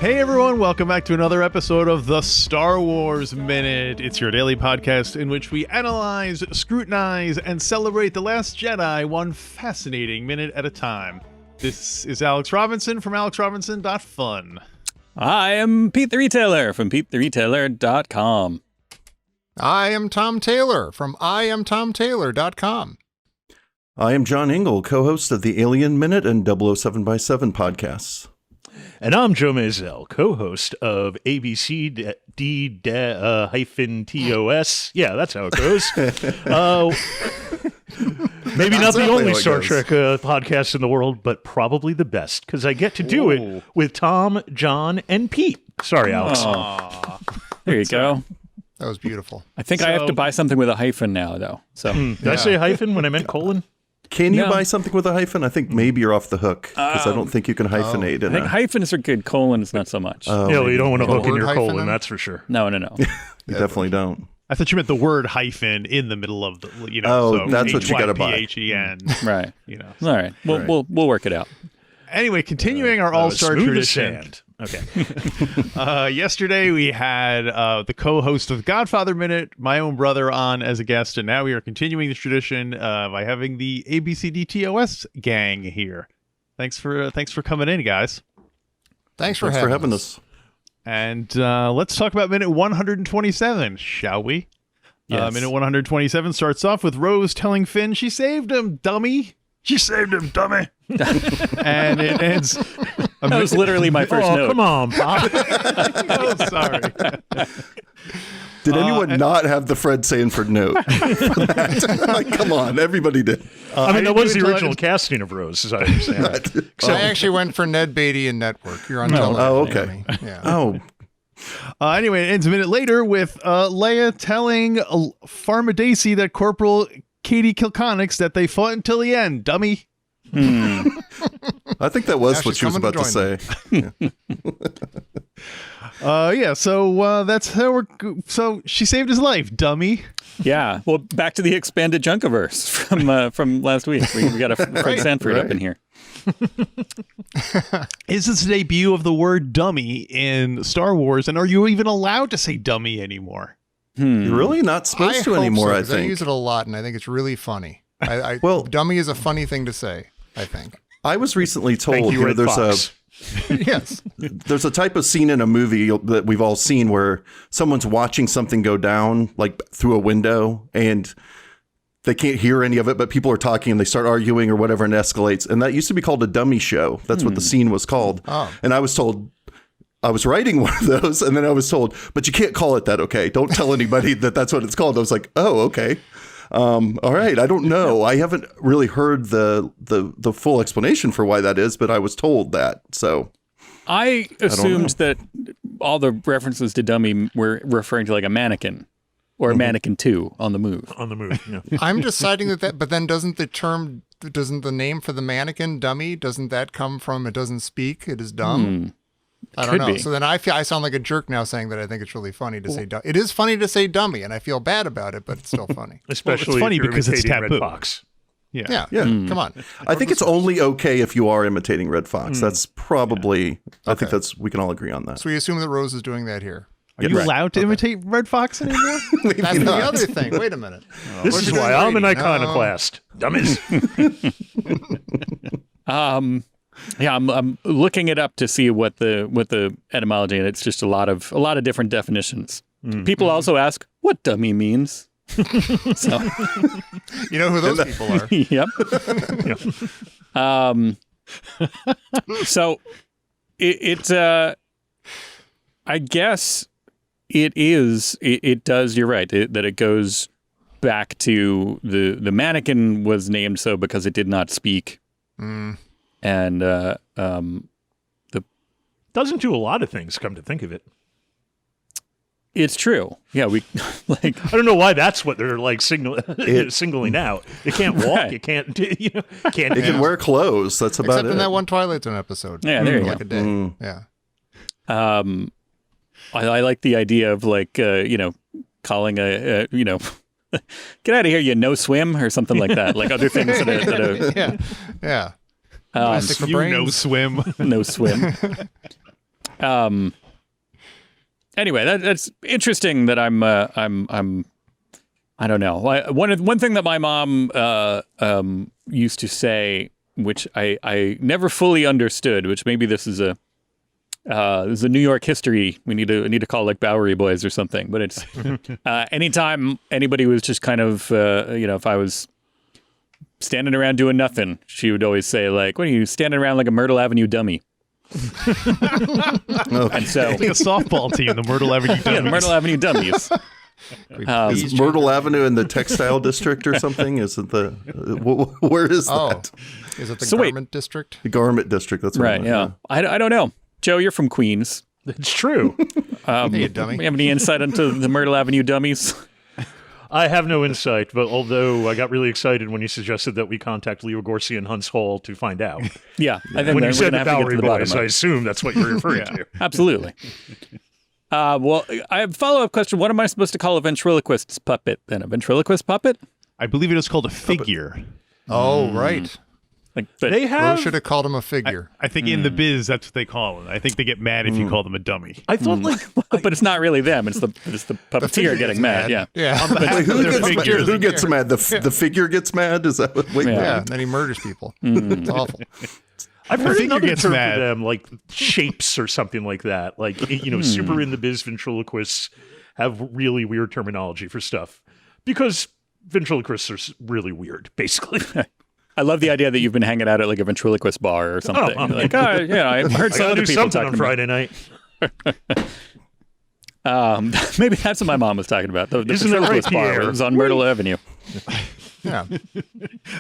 Hey everyone, welcome back to another episode of the Star Wars Minute. It's your daily podcast in which we analyze, scrutinize, and celebrate The Last Jedi one fascinating minute at a time. This is Alex Robinson from alexrobinson.fun. I am Pete the Retailer from PeteTheRetailer.com. I am Tom Taylor from IamTomTaylor.com. I am John Ingle, co-host of the Alien Minute and 007x7 podcasts. And I'm Joe Mazel, co-host of ABCD-TOS. Yeah, that's how it goes. Maybe not the only Star Trek podcast in the world, but probably the best, because I get to do it with Tom, John, and Pete. Sorry, Alex. There you go. That was beautiful. I think I have to buy something with a hyphen now, though. So Did I say hyphen when I meant colon? Can you buy something with a hyphen? I think maybe you're off the hook, because I don't think you can hyphenate. I think hyphens are good. Colons, not so much. Yeah, well, you don't want to hook in your hyphen colon, in? that's for sure. No. You definitely don't. I thought you meant the word hyphen in the middle of the, so that's what you gotta buy. H-Y-P-H-E-N. Right. So. All right. We'll work it out. Anyway, continuing our all-star Smooth as tradition. sand. Okay. Yesterday we had the co-host of the Godfather Minute, my own brother, on as a guest, and now we are continuing the tradition by having the ABCDTOS gang here. Thanks for coming in, guys. Thanks for having having us. And let's talk about minute 127, shall we? Yes. Minute 127 starts off with Rose telling Finn she saved him, dummy. She saved him, dummy. And it ends. That was literally my first note. Come on, Bob. Oh, sorry. Did anyone not have the Fred Sanford note for that? Like, come on, everybody did. I mean, that was the didn't original casting of Rose, as I understand. I actually went for Ned Beatty and Network. You're on television. Oh, okay. Yeah. Oh, Anyway, it ends a minute later with Leia telling Pharmadacey that Corporal Katie Kilconnix that they fought until the end, dummy. I think that was Now what she's she was coming about to to say. So that's how we're. So she saved his life, dummy. Yeah. Well, back to the expanded Junkiverse from last week. We got a Fred Sanford up in here. Is this the debut of the word dummy in Star Wars? And are you even allowed to say dummy anymore? You're really not supposed to hope anymore, so, I 'cause I think. use it a lot, and I think it's really funny. Well- dummy is a funny thing to say, I think. I was recently told Thank you, Red there's Fox. Yes. there's a type of scene in a movie that we've all seen where someone's watching something go down, like through a window, and they can't hear any of it, but people are talking and they start arguing or whatever, and it escalates. And that used to be called a dummy show. That's what the scene was called. Oh. And I was told, I was writing one of those, and then I was told, but you can't call it that, okay? Don't tell anybody that that's what it's called. I was like, oh, okay. All right. I don't know. I haven't really heard the full explanation for why that is, but I was told that. So I assumed that all the references to dummy were referring to like a mannequin or a mannequin 2 on the move. On the move, yeah. I'm deciding that, but then doesn't the name for the mannequin, dummy, doesn't that come from it doesn't speak, it is dumb? I don't Could know. be. So then I sound like a jerk now saying that I think it's really funny to say dummy. It is funny to say dummy, and I feel bad about it, but it's still funny. Especially funny if you're because it's imitating taboo. Red Fox. Yeah. Yeah. Come on. I think it's only okay if you are imitating Red Fox. That's probably, I think we can all agree on that. So we assume that Rose is doing that here. Are you allowed to imitate Red Fox anymore? That's the other thing. Wait a minute. This What's is he why doing I'm an reading? iconoclast. Dummies. Yeah, I'm looking it up to see what the etymology, and it's just a lot of different definitions. People also ask what dummy means. So You know who those people are. yep. So it I guess it does. You're right that it goes back to the mannequin was named so because it did not speak, and Doesn't do a lot of things, come to think of it. it's true. Yeah, we like. I don't know why that's what they're like singling out. It can't walk. Right. It can't. Can't. It can wear clothes. That's about Except it. in that one Twilight Zone episode. Yeah, there you like go. a day. Yeah. I like the idea of like calling a get out of here, you no swim or something like that. Like other things that are Yeah. Plastic for You brains. no swim. no swim. Anyway, that's interesting that I'm I don't know. One thing that my mom used to say, which I never fully understood, which maybe this is a New York history. We need to call like Bowery Boys or something. But it's anytime anybody was just kind of if I was standing around doing nothing, she would always say like, "What are you standing around like a Myrtle Avenue dummy?" And so Like a softball team, the Myrtle Avenue Dummies. yeah, the Myrtle Avenue dummies. Is Myrtle Avenue in the textile district or something? Is it where is that? Is it the So wait. garment district? The garment district. That's what Right? Yeah. I don't know. Joe, you're from Queens. It's true. Hey, you dummy. You have any insight into the Myrtle Avenue dummies? I have no insight, but although I got really excited when you suggested that we contact Leo Gorsi and Hunts Hall to find out. Yeah, I think When we're you said gonna the have to get to Bowery the bottom Boys, of I it. assume that's what you're referring to. Absolutely. Well, I have a follow-up question. What am I supposed to call a ventriloquist's puppet then? A ventriloquist puppet? I believe it is called a figure. Oh, right. Like, but They have. Rose should have called him a figure. I think in the biz, that's what they call them. I think they get mad if you call them a dummy. I thought like but it's not really them. It's the puppeteer figure getting gets mad. mad. Yeah. Yeah. Wait, who They're gets mad? figures. Who gets mad? The figure gets mad? Is that what? Wait, Yeah, and then he murders people. It's awful. I've heard figure another gets term mad. for them, like shapes or something like that. Like super in the biz ventriloquists have really weird terminology for stuff because ventriloquists are really weird, basically. I love the idea that you've been hanging out at like a ventriloquist bar or something. Oh, Like, I heard I some gotta other do people something talking on about. Friday night. Maybe that's what my mom was talking about. The Isn't that right, ventriloquist bar Pierre? was on Myrtle Avenue. Yeah.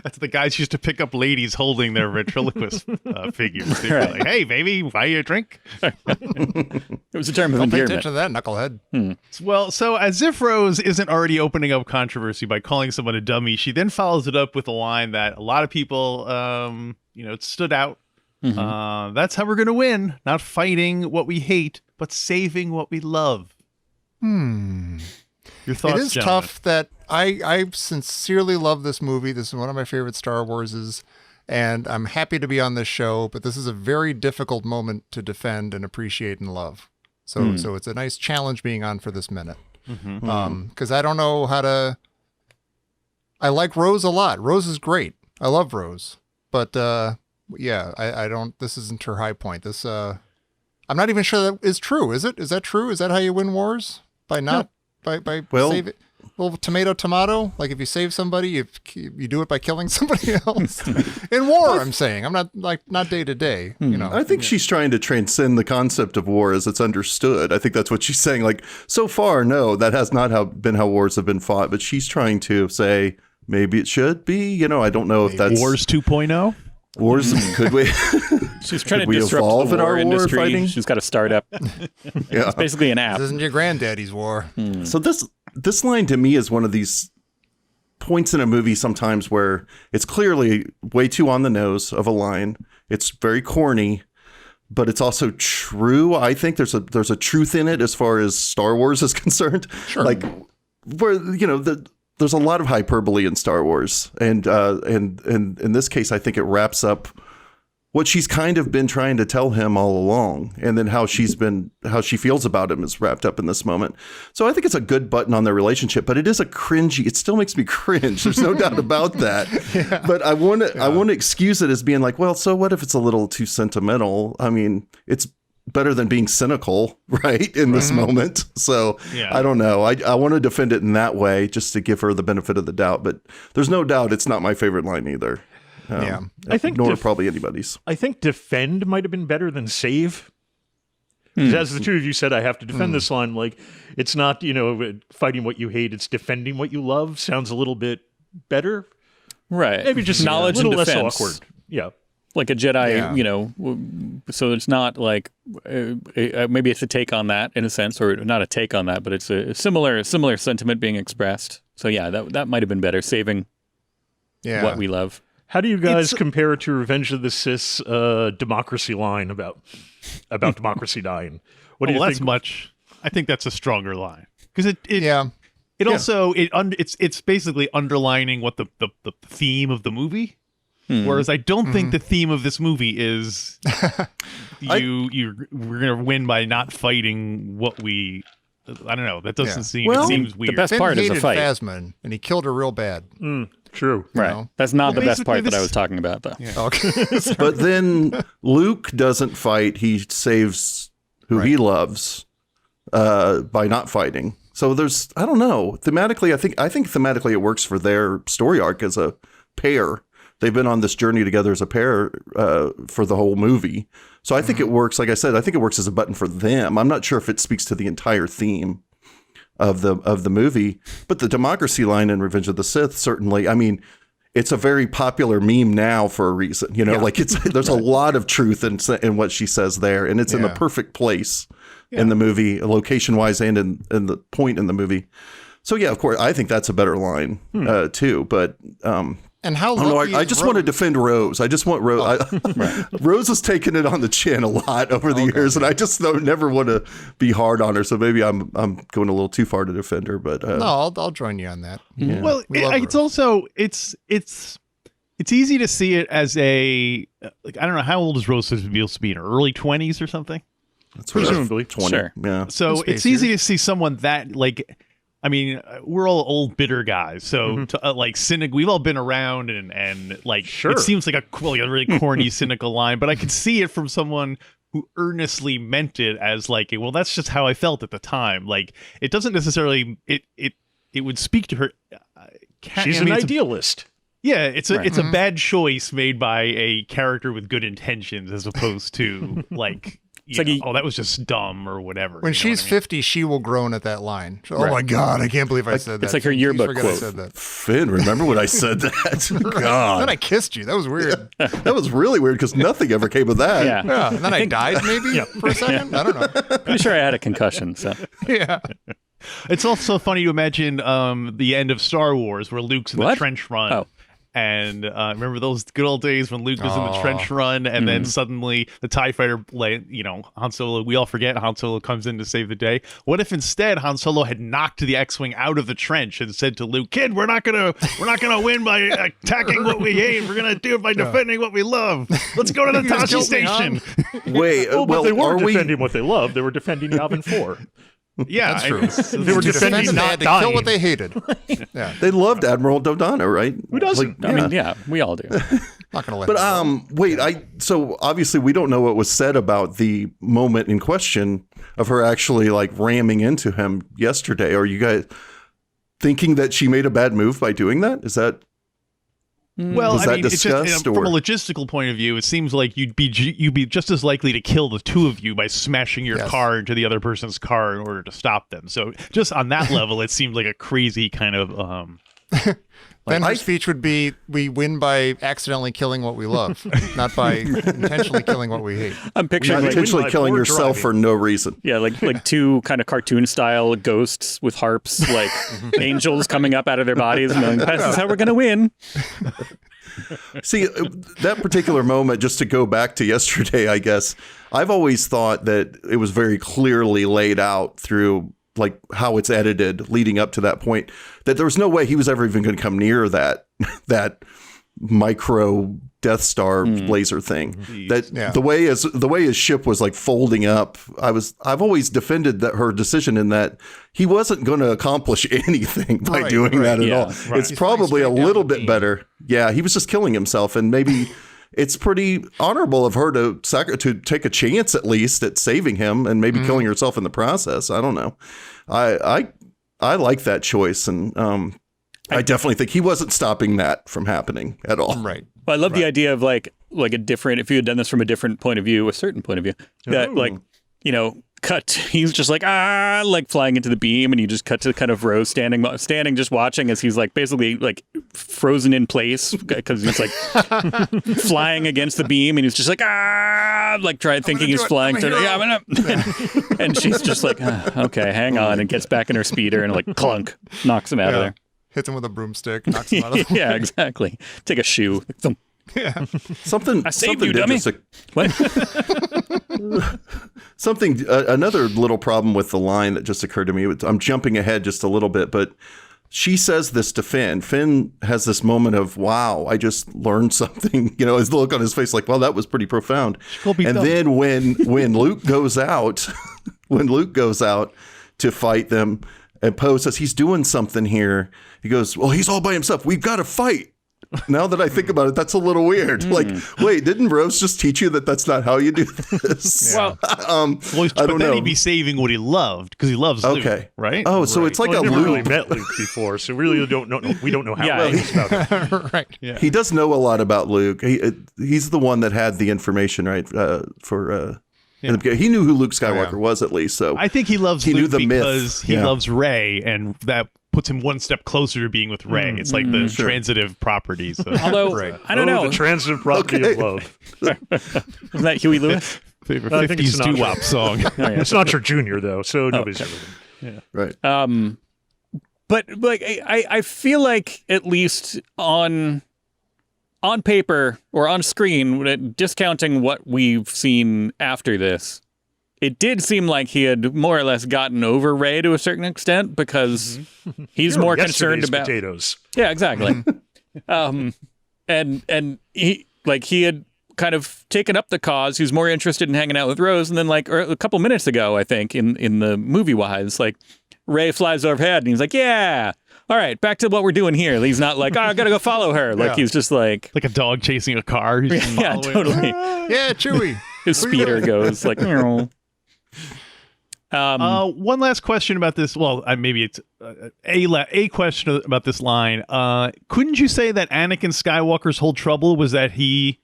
That's the guys used to pick up ladies holding their ventriloquist figures. They were like, hey, baby, buy you a drink? It was a term of Don't pay endearment. attention to that, knucklehead. Well, so as if Rose isn't already opening up controversy by calling someone a dummy, she then follows it up with a line that a lot of people, it stood out. That's how we're going to win. Not fighting what we hate, but saving what we love. Your thoughts, It is gentlemen? tough that I sincerely love this movie. This is one of my favorite Star Warses, and I'm happy to be on this show, but this is a very difficult moment to defend and appreciate and love. So it's a nice challenge being on for this minute. Because I don't know how to... I like Rose a lot. Rose is great. I love Rose. But I don't... This isn't her high point. This... I'm not even sure that is true. Is it? Is that true? Is that how you win wars? By not... By Well- save it? Well, tomato. Like if you save somebody, you do it by killing somebody else. In war, I'm saying. I'm not day to day. I think she's trying to transcend the concept of war as it's understood. I think that's what she's saying. Like, so far, no, that has not been how wars have been fought. But she's trying to say maybe it should be. I don't know if that's Wars 2.0? wars. Could we? She's trying Could to we disrupt evolve the in war our war industry. fighting? She's got a startup. Yeah. It's basically an app. This isn't your granddaddy's war. So this line to me is one of these points in a movie sometimes where it's clearly way too on the nose of a line. It's very corny, but it's also true. I think there's a truth in it as far as Star Wars is concerned. Sure. Like where there's a lot of hyperbole in Star Wars, and in this case, I think it wraps up what she's kind of been trying to tell him all along, and then how she feels about him is wrapped up in this moment. So I think it's a good button on their relationship, but it is a cringy. It still makes me cringe. There's no doubt about that. Yeah. But I want to excuse it as being like, well, so what if it's a little too sentimental? I mean, it's better than being cynical, right, in this moment. So I don't know. I want to defend it in that way just to give her the benefit of the doubt. But there's no doubt it's not my favorite line either. I think nor probably anybody's. I think defend might have been better than save. 'Cause as the two of you said, I have to defend this line. Like, it's not, fighting what you hate, it's defending what you love. Sounds a little bit better. Right. Maybe just knowledge a little and less defense. awkward. Yeah. Like a Jedi, so it's not like maybe it's a take on that in a sense, or not a take on that, but it's a similar sentiment being expressed. So yeah, that might have been better, saving what we love. How do you guys compare it to Revenge of the Sith democracy line about democracy dying? What do you think? I think that's a stronger line because It also it's basically underlining what the theme of the movie Whereas I don't think the theme of this movie is we're gonna win by not fighting what we. I don't know. That doesn't seem. Well, it seems weird. The best Finn part is a hated fight. Phasma, and he killed her real bad. True. Right. know? That's not the best basically part that I this- was talking about, though. Okay. But then Luke doesn't fight. He saves who he loves by not fighting. So there's, I don't know. Thematically, I think thematically it works for their story arc as a pair. They've been on this journey together as a pair for the whole movie. So I think it works. Like I said, I think it works as a button for them. I'm not sure if it speaks to the entire theme of the movie, but the democracy line in Revenge of the Sith certainly. I mean, it's a very popular meme now for a reason. You know, like there's a lot of truth in what she says there, and it's in the perfect place in the movie, location wise, and in the point in the movie. So yeah, of course, I think that's a better line too. But And how I don't know. lucky I is just want to Rose? defend Rose. I just want Rose. Rose has taken it on the chin a lot over the years, and I just never want to be hard on her. So maybe I'm going a little too far to defend her. But No, I'll join you on that. yeah. Well, We love it's her. also it's easy to see it as a like I don't know how old is Rose supposed to be in her early 20s or something. That's what Presumably. 20. Sure. Yeah. So Space it's easy years. to see someone that like. I mean, we're all old, bitter guys. So, like, cynic, we've all been around, and like, Sure. it seems like a really corny, cynical line, but I could see it from someone who earnestly meant it as like, well, that's just how I felt at the time. Like, it doesn't necessarily it would speak to her. She's an idealist. Yeah, it's a bad choice made by a character with good intentions as opposed to like. Oh, that was just dumb or whatever. When you know she's what I mean? 50, she will groan at that line. Oh my God, I can't believe I said that. It's like her Please yearbook forget I quote. said that. Finn, remember when I said that? Then God, I kissed you. That was weird. that was really weird because nothing ever came of that. Yeah. Yeah, and then I died maybe for a second. I don't know. Pretty sure I had a concussion. So Yeah. It's also funny to imagine the end of Star Wars where Luke's in the What? trench run. Oh. And remember those good old days when Luke was in the trench run and then suddenly the TIE fighter, Han Solo, we all forget Han Solo comes in to save the day. What if instead Han Solo had knocked the X-Wing out of the trench and said to Luke, kid, we're not gonna win by attacking what we hate. We're going to do it by defending what we love. Let's go to the You just Tashi killed me, Han. station. Wait, Well, but well, they are weren't we? defending what they loved. They were defending Yavin 4. Yeah, That's true. They were To defend defending them, they not had to kill dying. what they hated. Yeah. They loved Admiral Dodonna, right? Who doesn't? I mean, yeah, we all do. Not going to let But them go. wait, so obviously we don't know what was said about the moment in question of her actually like ramming into him yesterday. Are you guys thinking that she made a bad move by doing that? Is that Well, Was I that mean, it's just, discussed, from a or- logistical point of view, it seems like you'd be just as likely to kill the two of you by smashing your Yes. car into the other person's car in order to stop them. So just on that level, it seemed like a crazy kind of. Then her speech would be, we win by accidentally killing what we love, not by intentionally killing what we hate. I'm picturing not like, intentionally by killing poor yourself driving. for no reason? yeah, like two kind of cartoon style ghosts with harps, like angels coming up out of their bodies and going, "This is how we're gonna win." See, that particular moment, just to go back to yesterday, I guess, I've always thought that it was very clearly laid out through like how it's edited leading up to that point, that there was no way he was ever even going to come near that micro Death Star laser thing. That Yeah. the way his ship was like folding up, I've always defended that her decision in that he wasn't going to accomplish anything by Right, doing right. that at Yeah, all. right. It's He's probably a flying straight little down the bit beam. better. Yeah, he was just killing himself, and maybe it's pretty honorable of her to take a chance at least at saving him and maybe killing herself in the process. I don't know. I like that choice, and I definitely think he wasn't stopping that from happening at all. Right. Well, I love the idea of like a different, if you had done this from a different point of view, a certain point of view, that like, cut. He's just like, like flying into the beam, and you just cut to kind of Rose standing just watching as he's like basically like frozen in place because he's like flying against the beam, and he's just like, thinking he's flying. And she's just like, okay, hang on, and gets back in her speeder and like clunk, knocks him out of there. Hits him with a broomstick, knocks him out of the Yeah, exactly. Take a shoe. Thump. Something. I saved something you, did dummy. just What? Something, another little problem with the line that just occurred to me. I'm jumping ahead just a little bit, but she says this to Finn. Finn has this moment of, wow, I just learned something. You know, his look on his face like, well, that was pretty profound. And then when Luke goes out, when Luke goes out to fight them, and Poe says he's doing something here, he goes, well, he's all by himself. We've got to fight. Now that I think about it, that's a little weird. Like, wait, didn't Rose just teach you that that's not how you do this? Well, I but don't then know. he'd be saving what he loved because he loves Luke, right? Oh, so it's like Well, a I've never really loop. met Luke before, so we really don't know. We don't know how well he's about him. Right. Yeah. He does know a lot about Luke. He's the one that had the information, right? In the beginning. He knew who Luke Skywalker was, at least. So I think he loves he Luke knew the because myth. he loves Rey, and that puts him one step closer to being with Rey. It's like the transitive properties. Although, I don't know. The transitive property of love. Isn't that Huey Lewis? Favorite I think it's 50s not doo-wop song. It's not your junior though, so nobody's ever. right. But like I feel like at least on paper or on screen, discounting what we've seen after this, it did seem like he had more or less gotten over Rey to a certain extent because he's more concerned about potatoes. Yeah, exactly. And he had kind of taken up the cause. He was more interested in hanging out with Rose, and then a couple minutes ago, I think in the movie wise, like Rey flies overhead, and he's like, "Yeah, all right, back to what we're doing here." He's not like, "Oh, I gotta go follow her." Like he's just like Like a dog chasing a car. He's just yeah, following. totally. Yeah, Chewie. His speeder goes like. "Meow." One last question about this. Well, maybe it's a question about this line. Couldn't you say that Anakin Skywalker's whole trouble was that he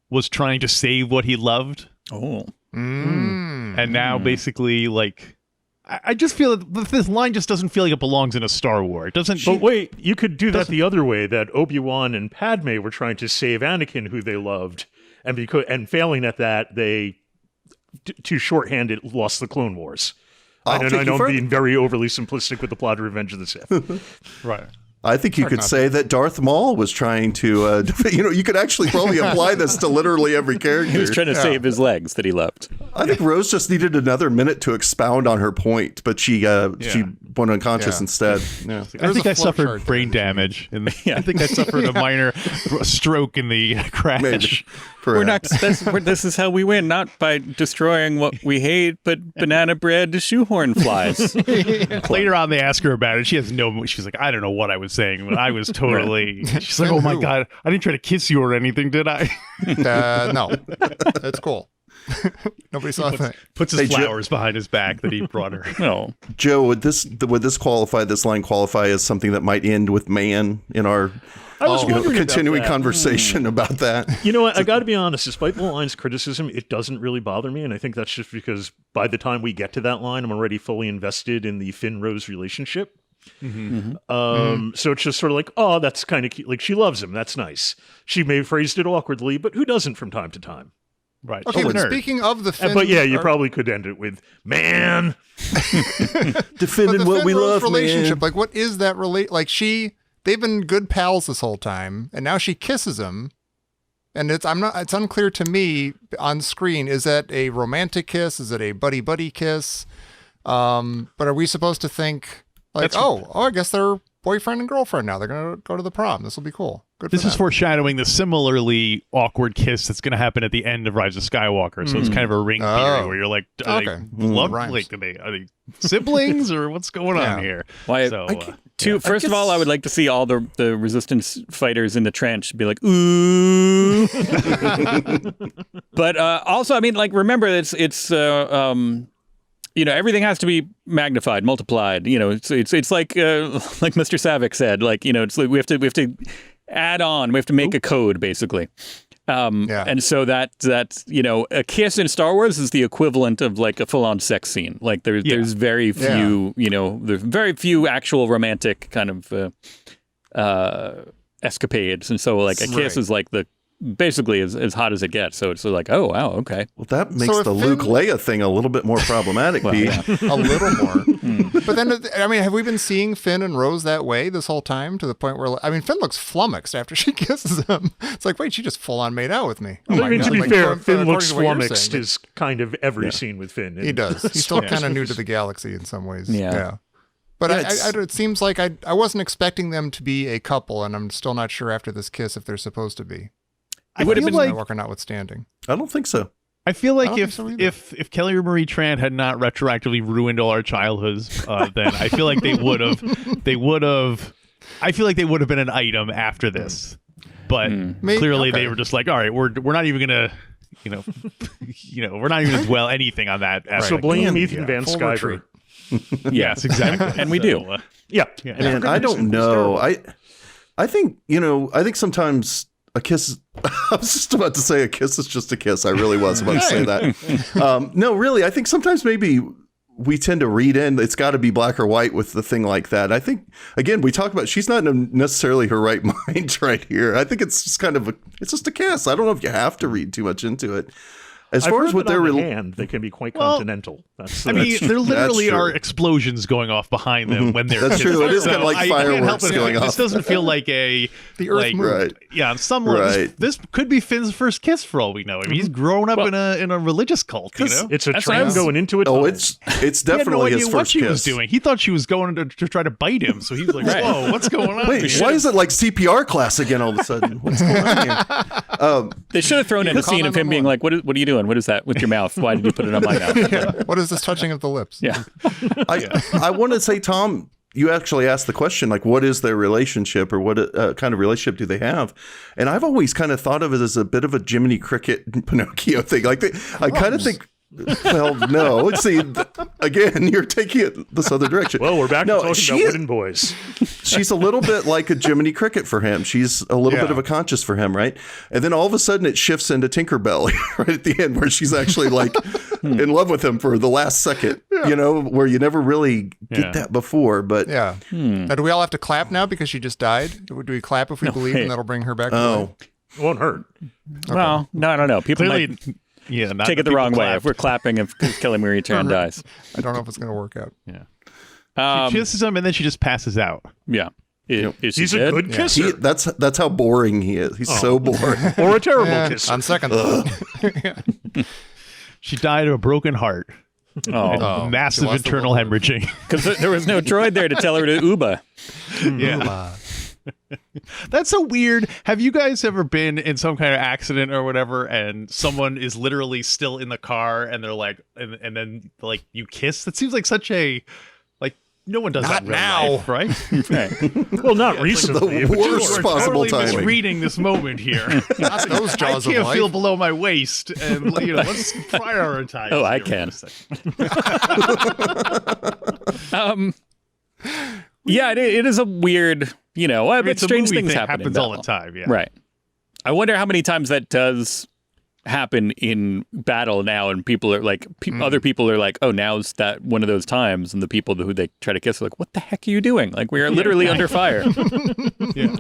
was trying to save what he loved? Oh. And now basically, like, I just feel that this line just doesn't feel like it belongs in a Star Wars. It doesn't. But wait, you could do that the other way. That Obi-Wan and Padme were trying to save Anakin, who they loved, and failing at that, they too shorthanded lost the Clone Wars. I know I'm being very overly simplistic with the plot of Revenge of the Sith. Right. I think you could say that Darth Maul was trying to, you could actually probably apply this to literally every character. He was trying to save his legs that he loved. I think Rose just needed another minute to expound on her point, but she went unconscious instead. Yeah. I think I suffered flowchart brain damage. I think I suffered a minor stroke in the crash. We're not. This is how we win, not by destroying what we hate, but banana bread to shoehorn flies. Later on, they ask her about it. She has no. She's like, I don't know what I was saying, but I was totally. She's like, oh my god, I didn't try to kiss you or anything, did I? No, that's cool. Nobody saw that. Puts his flowers behind his back that he brought her. No, Joe, would this line qualify as something that might end with man in our continuing conversation about that? You know what? I got to be honest. Despite the line's criticism, it doesn't really bother me, and I think that's just because by the time we get to that line, I'm already fully invested in the Finn-Rose relationship. So it's just sort of like, oh, that's kind of cute. Like, she loves him. That's nice. She may have phrased it awkwardly, but who doesn't from time to time? Right. Okay, but speaking of the Finn, But yeah, you probably could end it with "man." Defending what we love, relationship, man. like what is that Like they've been good pals this whole time, and now she kisses him, and it's unclear to me on screen. Is that a romantic kiss? Is it a buddy kiss? But are we supposed to think like, I guess they're boyfriend and girlfriend now? They're gonna go to the prom. This will be cool. This is foreshadowing the similarly awkward kiss that's going to happen at the end of Rise of Skywalker. So it's kind of a ring theory where you're like, are they siblings or what's going on here? First of all, I would like to see all the resistance fighters in the trench be like, ooh. But also, I mean, like, remember, it's everything has to be magnified, multiplied. It's like Mr. Savick said, like, it's like we have to add on. We have to make a code, basically. And so that a kiss in Star Wars is the equivalent of like a full-on sex scene. Like there's very few, there's very few actual romantic kind of escapades, and so like a kiss is like basically as hot as it gets. So it's like, oh wow, okay. Well, that makes the Luke Leia thing a little bit more problematic, Pete. A little more. But then, I mean, have we been seeing Finn and Rose that way this whole time to the point where, I mean, Finn looks flummoxed after she kisses him. It's like, wait, she just full on made out with me. I mean, to be fair, Finn looks according to what you're flummoxed saying, is kind of every scene with Finn. He does. He's still kind of new to the galaxy in some ways. Yeah. But Yeah, it seems like I wasn't expecting them to be a couple, and I'm still not sure after this kiss if they're supposed to be. I would have been like, Skywalker notwithstanding. I don't think so. I feel like I don't think so if Kelly Marie Tran had not retroactively ruined all our childhoods, then I feel like they would have. I feel like they would have been an item after this, but clearly they were just like, all right, we're not even gonna, we're not even gonna dwell anything on that. So blame Yeah. Ethan Van Full Sciver. retreat. Yes, exactly, And we do. Yeah. Man, I don't know. I think sometimes a kiss. I was just about to say a kiss is just a kiss. I really was about to say that. No, really, I think sometimes maybe we tend to read in. It's got to be black or white with the thing like that. I think again we talk about she's not in necessarily her right mind right here. I think it's just kind of it's just a kiss. I don't know if you have to read too much into it. As far as what they're hand, they can be quite continental. I mean, there literally are explosions going off behind them when they're. That's true. It is kind of like fireworks going off. This doesn't feel like the Earth moved. Right. Yeah, on some level, Right. this could be Finn's first kiss for all we know. I mean, he's grown up in a religious cult. You know, It's a That's what I train was- going into it. Oh, it's he had no definitely idea his what first she kiss. was doing. He thought she was going to try to bite him. So he's like, Right. "Whoa, what's going on?" Wait, here? why is it like CPR class again all of a sudden? What's going on here? They should have thrown in a call scene of him being 911. like, what are you doing? What is that with your mouth? Why did you put it on my mouth? What is this touching of the lips? Yeah. I want to say, Tom, you actually asked the question, like, what is their relationship or what kind of relationship do they have? And I've always kind of thought of it as a bit of a Jiminy Cricket Pinocchio thing. Like, I kind of think, well, no. See, again, you're taking it this other direction. Well, we're back to talking she about is- wooden boys. She's a little bit like a Jiminy Cricket for him. She's a little bit of a conscience for him, right? And then all of a sudden it shifts into Tinkerbell right at the end where she's actually like in love with him for the last second, where you never really get that before. But Yeah. Now, do we all have to clap now because she just died? Do we clap if we believe and that'll bring her back to life? It won't hurt. Well, no, I don't know. People Clearly, might not take it the people wrong way clapped. if we're clapping if Kelly Marie Tran dies. I don't know if it's going to work out. She kisses him and then she just passes out. Yeah. Is she He's a dead? good kisser. that's how boring he is. He's so boring. Or a terrible Yeah, kisser. on second thought. She died of a broken heart, Oh, massive she lost the internal will. hemorrhaging. because there was no droid there to tell her to Uba. Yeah. That's so weird. Have you guys ever been in some kind of accident or whatever and someone is literally still in the car and they're like and then like you kiss? That seems like such a no one does that Not in real now. life, right? Right. Well, not recently. the but worst you were possible totally timing. misreading this moment here. Not those I jaws of can't life. feel below my waist and let's prioritize. Oh, I here can. for a second. Yeah, it is a weird, I mean, but it's a strange movie things thing, happen in happens all the battle. time. Yeah. Right. I wonder how many times that does happen in battle now, and people are like, other people are like, oh, now's that one of those times, and the people who they try to kiss are like, what the heck are you doing? Like, we are literally under fire. Yeah.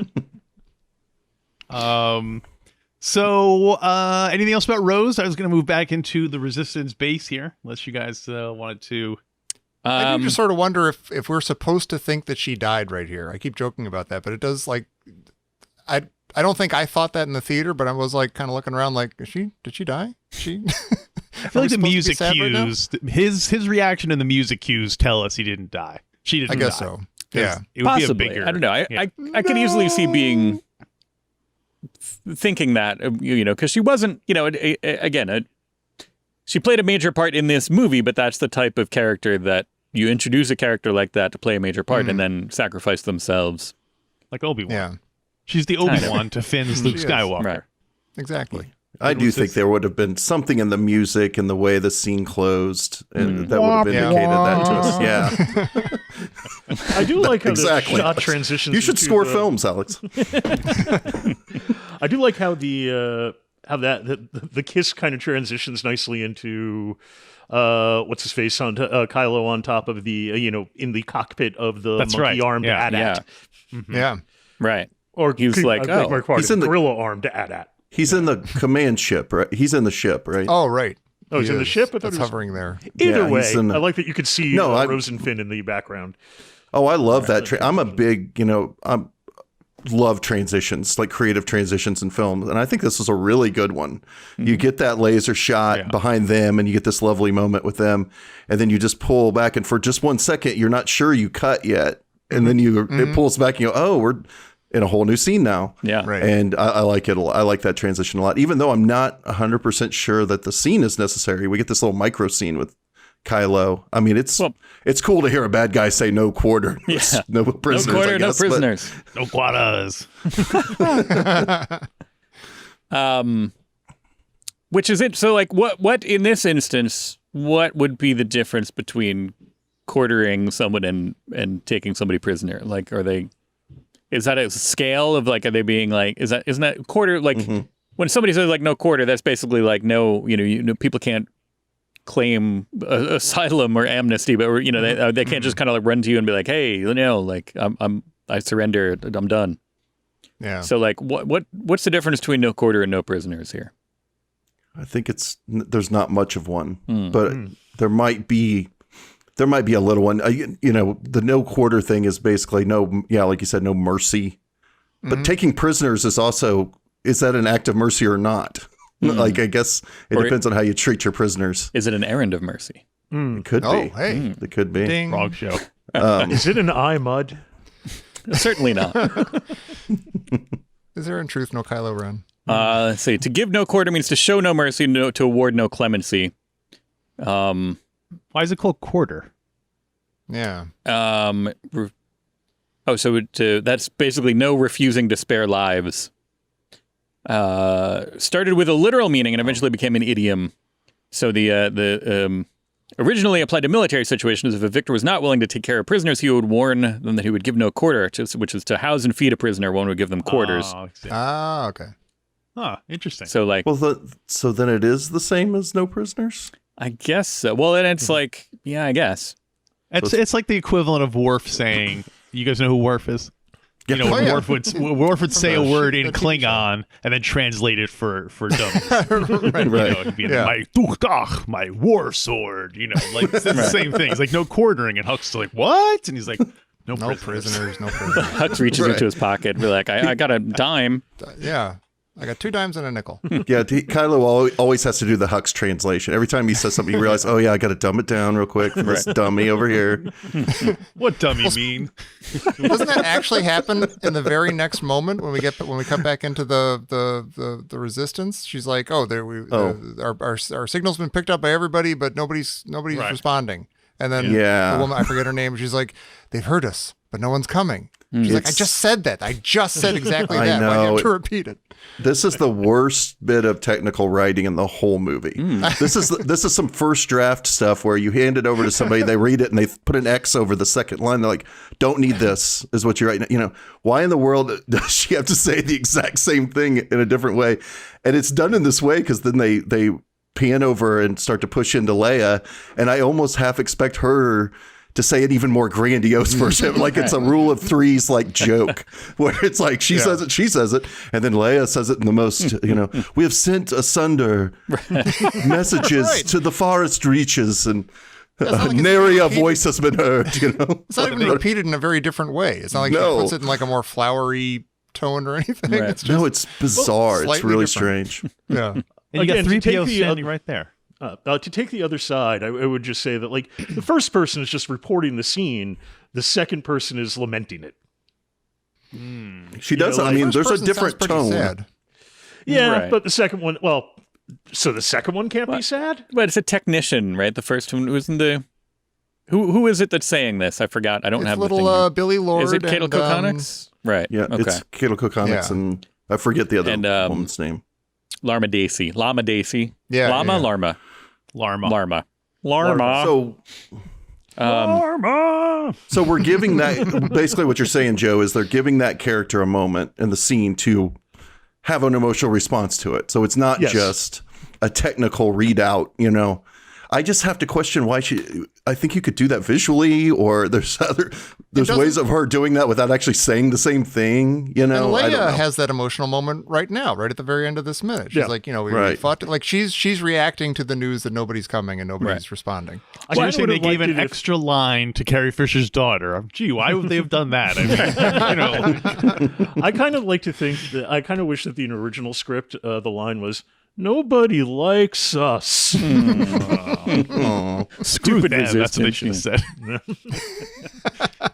So, anything else about Rose? I was going to move back into the Resistance base here, unless you guys wanted to. I do just sort of wonder if we're supposed to think that she died right here. I keep joking about that, but it does I don't think I thought that in the theater, but I was like kind of looking around like, did she die? She I feel like the music cues, his reaction and the music cues tell us he didn't die. She didn't. I guess die. so. 'Cause Yeah. it would Possibly. be a bigger. I don't know. yeah. I can easily see being thinking that, because she wasn't, again, she played a major part in this movie, but that's the type of character that you introduce a character like that to play a major part and then sacrifice themselves. Like Obi-Wan. Yeah, She's the Obi-Wan to Finn's Luke She is. Skywalker. Right. exactly. I do think there would have been something in the music and the way the scene closed and that would have indicated that to us. Yeah, I do like how exactly. the shot transitions. You should into score the- films, Alex. I do like how the kiss kind of transitions nicely into what's his face on Kylo on top of the in the cockpit of the That's right. monkey-armed Yeah. AT-AT. Yeah, Right. Or He was like, I beg oh, my pardon, he's in the- gorilla-armed AT-AT. He's in the command ship, right? He's in the ship, right? Oh, right. Oh, he's He in the is. ship? I thought That's it was- hovering there. Either Yeah, way, he's in the- I like that you could see No, Rose and Finn in the background. Oh, I love that. I'm a big, love transitions, like creative transitions in films. And I think this was a really good one. You get that laser shot behind them and you get this lovely moment with them. And then you just pull back and for just 1 second, you're not sure you cut yet. And then it pulls back and you go, oh, we're in a whole new scene now. Yeah. Right. And I like it a lot. I like that transition a lot, even though I'm not 100% sure that the scene is necessary. We get this little micro scene with Kylo. I mean, it's cool to hear a bad guy say no quarter. Yeah. No prisoners. No quarter, I guess, no prisoners. No quadas. Which is it. So like what in this instance, what would be the difference between quartering someone and taking somebody prisoner? Like, is that a scale of like, are they being like, isn't that quarter? Like when somebody says like no quarter, that's basically like no, people can't claim asylum or amnesty, but they can't just kind of like run to you and be like, hey, like I surrender, I'm done. Yeah. So like what's the difference between no quarter and no prisoners here? I think there's not much of one, but there might be a little one. The no quarter thing is basically like you said, no mercy. But taking prisoners is that an act of mercy or not? Like, I guess it depends on how you treat your prisoners. Is it an errand of mercy? It could be. Oh, hey. It could be. Ding. Wrong show. Is it an eye mud? Certainly not. Is there in truth no Kylo Ren? Let's see. To give no quarter means to show no mercy, to award no clemency. Why is it called quarter? Yeah. That's basically no refusing to spare lives. Started with a literal meaning and eventually became an idiom. So the originally applied to military situations. If a victor was not willing to take care of prisoners, he would warn them that he would give no quarter, which is to house and feed a prisoner. One would give them quarters. Okay. Interesting. So like, So then it is the same as no prisoners? I guess so. Well, and it's like, yeah, I guess. It's like the equivalent of Worf saying, you guys know who Worf is? Worf would say a word in Klingon and then translate it for dummies. Right. It'd be my war sword. It's the same thing. It's like no quartering, and Huck's like, what? And he's like, no prisoners. No prisoners. Hux reaches into his pocket and be like, I got a dime. Yeah. I got 2 dimes and a nickel. Yeah, Kylo always has to do the Hux translation. Every time he says something, you realize, oh yeah, I got to dumb it down real quick for this dummy over here. What dummy mean? Doesn't that actually happen in the very next moment when we come back into the resistance? She's like, our signal's been picked up by everybody, but nobody's responding. And then the woman, I forget her name, she's like, they've heard us, but no one's coming. She's like, I just said that. I just said exactly that. Why do you have to repeat it? This is the worst bit of technical writing in the whole movie. This is some first draft stuff where you hand it over to somebody, they read it, and they put an X over the second line. They're like, don't need this, is what you're writing. Why in the world does she have to say the exact same thing in a different way? And it's done in this way because then they pan over and start to push into Leia, and I almost half expect her to say an even more grandiose version, like it's a rule of threes like joke, where it's like she says it, and then Leia says it in the most, we have sent asunder messages to the forest reaches, and nary a voice has been heard. It's not even repeated in a very different way. It's not like she puts it in like a more flowery tone or anything. Right. It's just, it's bizarre. It's really strange. Yeah. And you got Again, 3PO standing right there. To take the other side, I would just say that, like, the first person is just reporting the scene. The second person is lamenting it. She does. I mean, there's a different tone. Sad. Yeah, Right. but the second one, so the second one can't be sad? But it's a technician, right? The first one wasn't the... Who is it that's saying this? I forgot. I don't It's have little the thing. Billy Lord. Is it Cato and, Coconics? Right. Yeah, Okay. it's Cato Coconics, and I forget the other woman's name. Lama Daisy. Yeah, Lama, yeah. Larma. Larma. So, Larma. So we're giving that, basically what you're saying, Joe, is they're giving that character a moment in the scene to have an emotional response to it. So it's not just a technical readout, I just have to question why I think you could do that visually, or there's ways of her doing that without actually saying the same thing. You know, and I don't Leia know. has that emotional moment right now, right at the very end of this minute. She's Yeah. like, we Right. fought. Like she's reacting to the news that nobody's coming and nobody's responding. So you're saying they gave an extra line to Carrie Fisher's daughter. Gee, why would they have done that? I mean, I kind of like to think that I kind of wish that the original script, the line was, "Nobody likes us." Aw. Stupid them, that's what they resistance. should have said.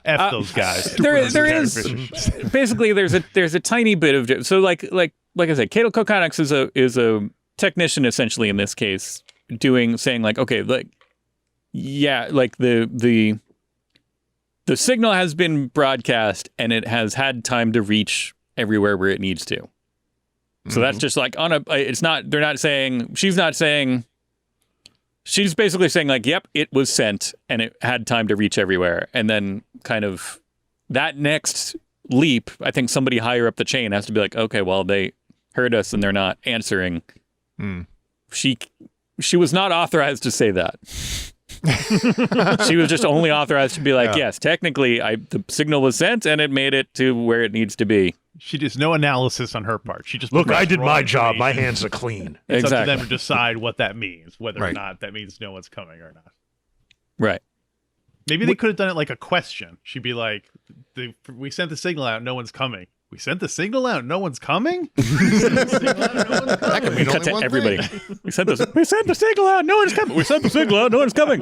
F those guys. There is Carrie Fisher. basically there's a tiny bit of so like I said, Cato Kokonix is a technician essentially in this case, saying like, okay, like, yeah, like the signal has been broadcast and it has had time to reach everywhere where it needs to. So that's just like she's not saying, she's basically saying like, yep, it was sent and it had time to reach everywhere. And then kind of that next leap, I think somebody higher up the chain has to be like, okay, well, they heard us and they're not answering. She was not authorized to say that. She was just only authorized to be like, yes, technically the signal was sent and it made it to where it needs to be. She just no analysis on her part. She just Look, I provides did raw my job. My information. hands are clean. It's up to Exactly. them to decide what that means, whether or Right. not that means no one's coming or not. Right. Maybe they could have done it like a question. She'd be like, "We sent the signal out. No one's coming. We sent the signal out. No one's coming." That could mean Cut only to one everybody. thing. We sent the signal out. No one's coming. We sent the signal out. No one's coming.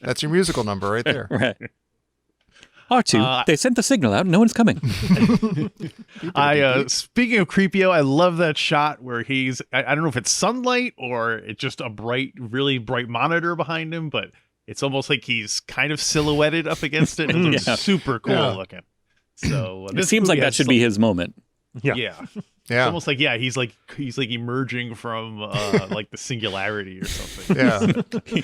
That's your musical number right there. Right. R2, they sent the signal out. No one's coming. Speaking of Creepio, I love that shot where he's, I don't know if it's sunlight or it's just a really bright monitor behind him, but it's almost like he's kind of silhouetted up against it. It looks Yeah. super cool Yeah. looking. So It seems like that should be his moment. Yeah. It's Yeah. almost like, he's like emerging from like the singularity or something. Yeah.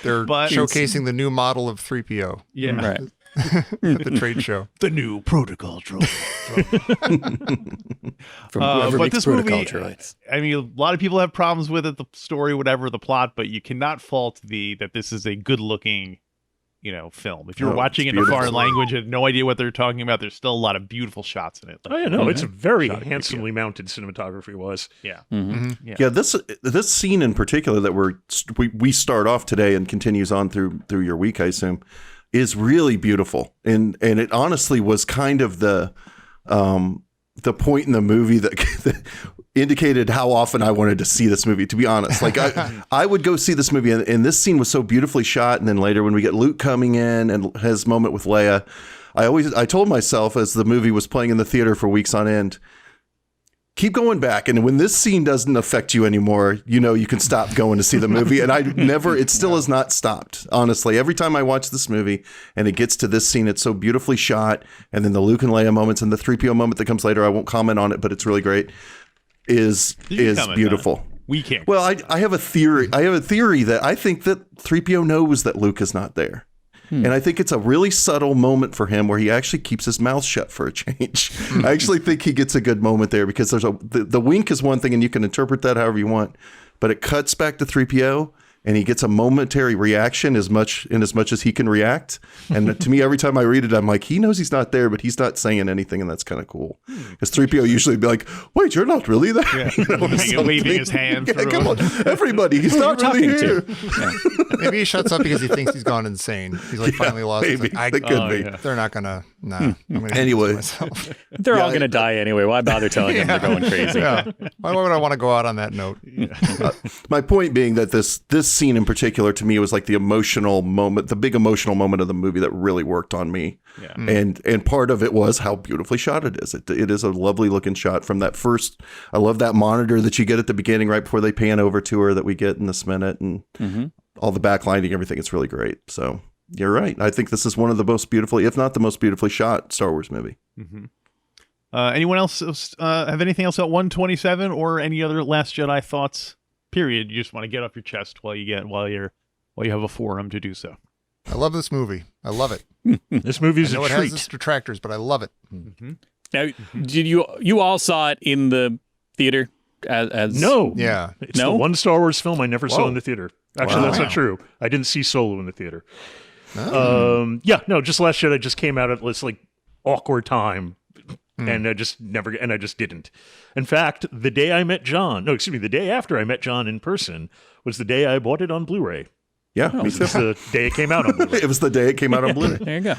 They're But- showcasing the new model of 3PO Yeah. Right. at the trade show. The new protocol drone. From whoever but makes this protocol movie, droids. I mean, a lot of people have problems with it, the story, whatever, the plot, but you cannot fault that this is a good-looking, film. If you're Oh, watching it's it in a foreign beautiful. language and have no idea what they're talking about, there's still a lot of beautiful shots in it. Oh yeah, no, it's very Shot of handsomely mounted cinematography was. Yeah. Yeah, this scene in particular that we start off today and continues on through your week, I assume, is really beautiful, and it honestly was kind of the point in the movie that indicated how often I wanted to see this movie. To be honest, like I would go see this movie, and this scene was so beautifully shot. And then later, when we get Luke coming in and his moment with Leia, I told myself as the movie was playing in the theater for weeks on end, keep going back, and when this scene doesn't affect you anymore, you can stop going to see the movie. And it still has not stopped. Honestly, every time I watch this movie and it gets to this scene, it's so beautifully shot, and then the Luke and Leia moments and the 3PO moment that comes later, I won't comment on it, but it's really great. Is comment beautiful. on it. We can't. Well, I have a theory. I have a theory that I think that 3PO knows that Luke is not there. And I think it's a really subtle moment for him where he actually keeps his mouth shut for a change. I actually think he gets a good moment there because the wink is one thing and you can interpret that however you want, but it cuts back to 3PO and he gets a momentary reaction as much as he can react. And to me, every time I read it, I'm like, he knows he's not there, but he's not saying anything, and that's kind of cool. Because 3PO usually be like, wait, you're not really there? Yeah. Or Waving something. his hand Yeah, through come him. on, everybody, he's not talking really here. to? Maybe he shuts up because he thinks he's gone insane. He's like finally lost. He's Maybe. like, That could be. yeah. they're not gonna. Nah. I'm gonna keep Anyway. this to myself. They're all Yeah, going to die anyway. Why bother telling them they're going crazy? Yeah. Why would I want to go out on that note? My point being that this scene in particular to me was like the emotional moment, the big emotional moment of the movie that really worked on me. Yeah. And part of it was how beautifully shot it is. It is a lovely looking shot from that first. I love that monitor that you get at the beginning right before they pan over to her that we get in this minute, and all the backlighting, everything. It's really great. So you're right. I think this is one of the most beautifully, if not the most beautifully shot Star Wars movie. Anyone else have anything else about 127 or any other Last Jedi thoughts? Period. You just want to get off your chest while you have a forum to do so. I love this movie. I love it. This movie's I know a it has treat. its detractors, but I love it. Now, did you all saw it in the theater? As No. Yeah. It's No? the one Star Wars film I never saw Whoa. in the theater. Actually, that's Wow. not true. I didn't see Solo in the theater. Oh. Just Last Jedi just came out at this like awkward time, and I just didn't. In fact, the day after I met John in person was the day I bought it on Blu-ray. Yeah, me It's too. the day it came out on Blu-ray. It was the day it came out on Blu-ray. There you go.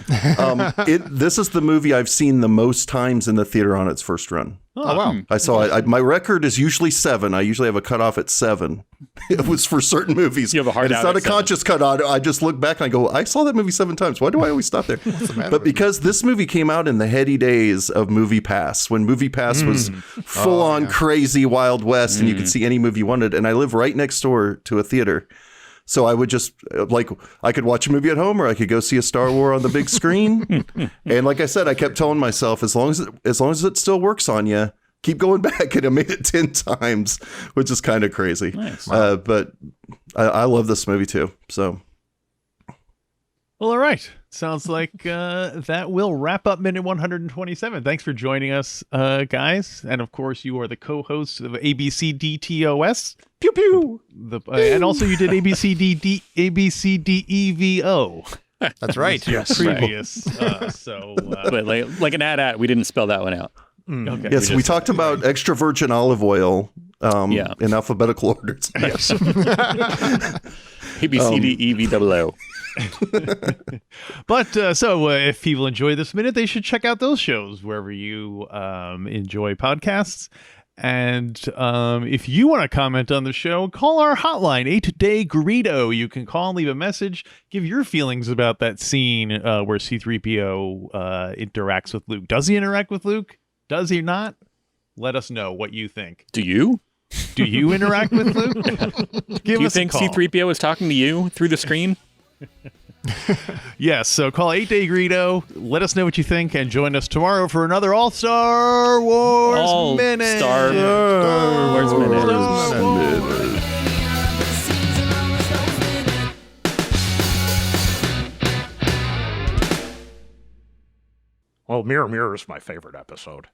This is the movie I've seen the most times in the theater on its first run. Oh, wow. I saw it. My record is usually 7. I usually have a cutoff at 7. It was for certain movies. You have a hard and it's out not at a 7. conscious cutoff. I just look back and I go, I saw that movie 7 times. Why do I always stop there? But because this movie came out in the heady days of Movie Pass, when Movie Pass was full on crazy Wild West and you could see any movie you wanted. And I live right next door to a theater. So I would just I could watch a movie at home or I could go see a Star Wars on the big screen. And like I said, I kept telling myself, as long as it still works on you, keep going back. And I made it 10 times, which is kind of crazy. Nice. But I love this movie too. So. Well, all right. Sounds like that will wrap up minute 127. Thanks for joining us, guys. And of course, you are the co-hosts of ABCDTOS. Pew pew. And also you did ABCDEVO. That's right. Yes. Previous. But like an ad, we didn't spell that one out. Okay. Yes, we talked about extra virgin olive oil in alphabetical order. Yes. ABCDEVOO. But if people enjoy this minute, they should check out those shows wherever you enjoy podcasts. And if you want to comment on the show, call our hotline, 8-Day Greedo. You can call and leave a message, give your feelings about that scene where C-3PO interacts with Luke. Does he interact with Luke? Does he not? Let us know what you think. Do you? Do you interact with Luke? Give Do you us think a call. C-3PO is talking to you through the screen? Yes, so call 8-Day Greedo. Let us know what you think, and join us tomorrow for another All-Star Wars Minute. Star Wars Minute. Well, Mirror Mirror is my favorite episode.